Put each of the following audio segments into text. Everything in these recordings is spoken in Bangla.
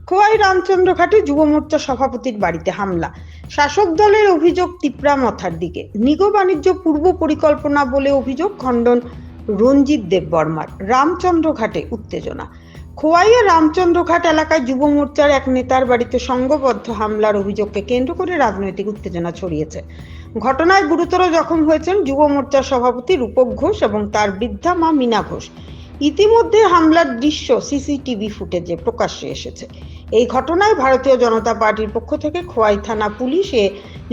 খোয়াই রামচন্দ্রঘাটে যুব মোর্চা সভাপতির বাড়িতে হামলা। শাসক দলের অভিযোগ তিপ্রা মথার দিকে। নিগো বাণিজ্য পূর্ব পরিকল্পনা বলে অভিযোগ, খণ্ডন রঞ্জিত দেববর্মার। রামচন্দ্রঘাটে উত্তেজনা। খোয়াইয়ের রামচন্দ্রঘাট এলাকায় যুব মোর্চার এক নেতার বাড়িতে সংঘবদ্ধ হামলার অভিযোগকে কেন্দ্র করে রাজনৈতিক উত্তেজনা ছড়িয়েছে। ঘটনায় গুরুতর জখম হয়েছেন যুব মোর্চার সভাপতি রূপক ঘোষ এবং তার বৃদ্ধা মা মীনা ঘোষ। ইতিমধ্যে হামলার দৃশ্য সিসিটিভি ফুটেজে প্রকাশ্যে এসেছে। এই ঘটনায় ভারতীয় জনতা পার্টির পক্ষ থেকে খোয়াই থানা পুলিশে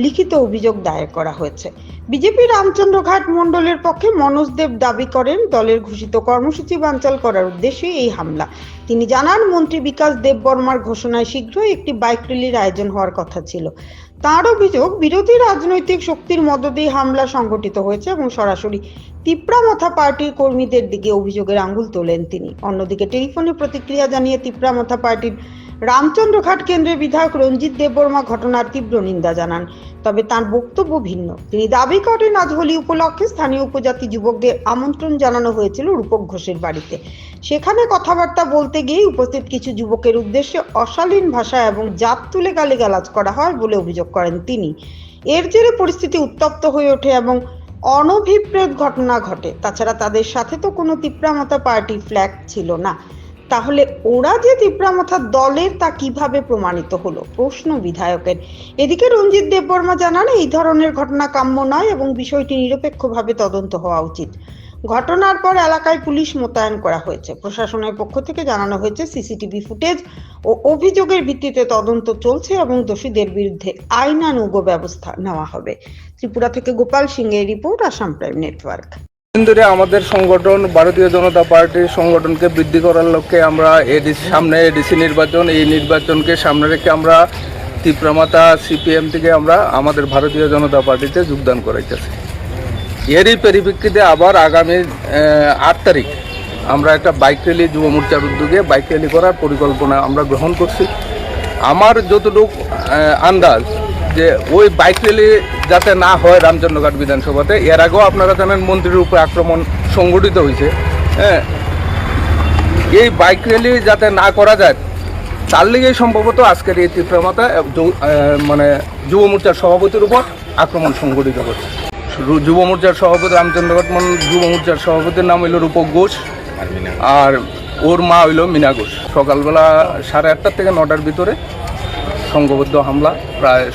লিখিত অভিযোগ দায়ের করা হয়েছে। বিজেপি রামচন্দ্রঘাট মণ্ডলের পক্ষে মনোজ দেব দাবি করেন, দলের ঘোষিত কর্মসূচি বানচাল করার উদ্দেশ্যে এই হামলা। তিনি জানান, মন্ত্রী বিকাশ দেববর্মার ঘোষণায় শীঘ্রই একটি বাইক র্যালির আয়োজন হওয়ার কথা ছিল। তার অভিযোগ, বিরোধী রাজনৈতিক শক্তির মদদেই হামলা সংঘটিত হয়েছে এবং সরাসরি তিপ্রামথা পার্টির কর্মীদের দিকে অভিযোগের আঙুল তোলেন তিনি। অন্যদিকে টেলিফোনে প্রতিক্রিয়া জানিয়ে তিপ্রামথা পার্টির রামচন্দ্রঘাট কেন্দ্রের বিধায়ক রঞ্জিত দেববর্মা ঘটনার তীব্র নিন্দা জানান। তবে তার বক্তব্য ভিন্ন। তিনি দাবি করেন, আজ হোলি উপলক্ষে স্থানীয় উপজাতি যুবকদের আমন্ত্রণ জানানো হয়েছিল রূপক ঘোষের বাড়িতে। সেখানে কথাবার্তা বলতে গিয়ে উপস্থিত কিছু যুবকের উদ্দেশ্যে অশালীন ভাষা এবং জাত তুলে গালিগালাজ করা হয় বলে অভিযোগ করেন তিনি। এর জেরে পরিস্থিতি উত্তপ্ত হয়ে ওঠে এবং অনভিপ্রেত ঘটনা ঘটে। তাছাড়া তাদের সাথে তো কোনো তিপ্রামথা পার্টি ফ্ল্যাগ ছিল না। তাহলে ওরা যে তিপ্রামথা দলের, তা কিভাবে প্রমাণিত হলো? প্রশ্ন বিধায়কের। এদিকে রঞ্জিত দেববর্মা জানান, এই ধরনের ঘটনা কাম্য নয় এবং বিষয়টি নিরপেক্ষভাবে তদন্ত হওয়া উচিত। ঘটনার পর এলাকায় পুলিশ মোতায়েন করা হয়েছে। প্রশাসনের পক্ষ থেকে জানানো হয়েছে, সিসিটিভি ফুটেজ ও অভিযোগের ভিত্তিতে তদন্ত চলছে এবং দোষীদের বিরুদ্ধে আইনানুগ ব্যবস্থা নেওয়া হবে। ত্রিপুরা থেকে গোপাল সিং এর রিপোর্ট, আসাম প্রাইম নেটওয়ার্ক। ধরে আমাদের সংগঠন ভারতীয় জনতা পার্টির সংগঠনকে বৃদ্ধি করার লক্ষ্যে আমরা সামনে এডিসি নির্বাচন, এই নির্বাচনকে সামনে রেখে আমরা তিপ্রামথা সিপিএম থেকে আমরা আমাদের ভারতীয় জনতা পার্টিতে যোগদান করাইতেছি। এরই পরিপ্রেক্ষিতে আবার আগামী 8 তারিখ আমরা একটা বাইক র্যালি, যুব মোর্চার উদ্যোগে বাইক র্যালি করার পরিকল্পনা আমরা গ্রহণ করছি। আমার যতটুকু আন্দাজ যে ওই বাইক র্যালি যাতে না হয় রামচন্দ্রঘাট বিধানসভাতে, এর আগেও আপনারা জানেন মন্ত্রীর উপরে আক্রমণ সংঘটিত হয়েছে। হ্যাঁ, এই বাইক র্যালি যাতে না করা যায় তার লিগেই সম্ভবত আজকের এই তিপ্রামথা মানে যুব মোর্চার সভাপতির উপর আক্রমণ সংঘটিত করছে। যুব মোর্চার সভাপতি রামচন্দ্রঘাট যুব মোর্চার সভাপতির নাম হইল রূপক ঘোষ আর ওর মা হইল মীনা ঘোষ। সকালবেলা 8:30 থেকে 9টার ভিতরে সংঘবদ্ধ হামলা, প্রায়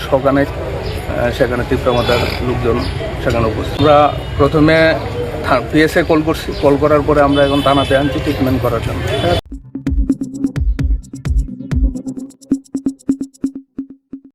সেখানে তিপ্রামথার লোকজন সেখানে উপস্থিত। আমরা প্রথমে পিএসএ কল করছি। কল করার পরে আমরা এখন থানাতে আনছি ট্রিটমেন্ট করার জন্য।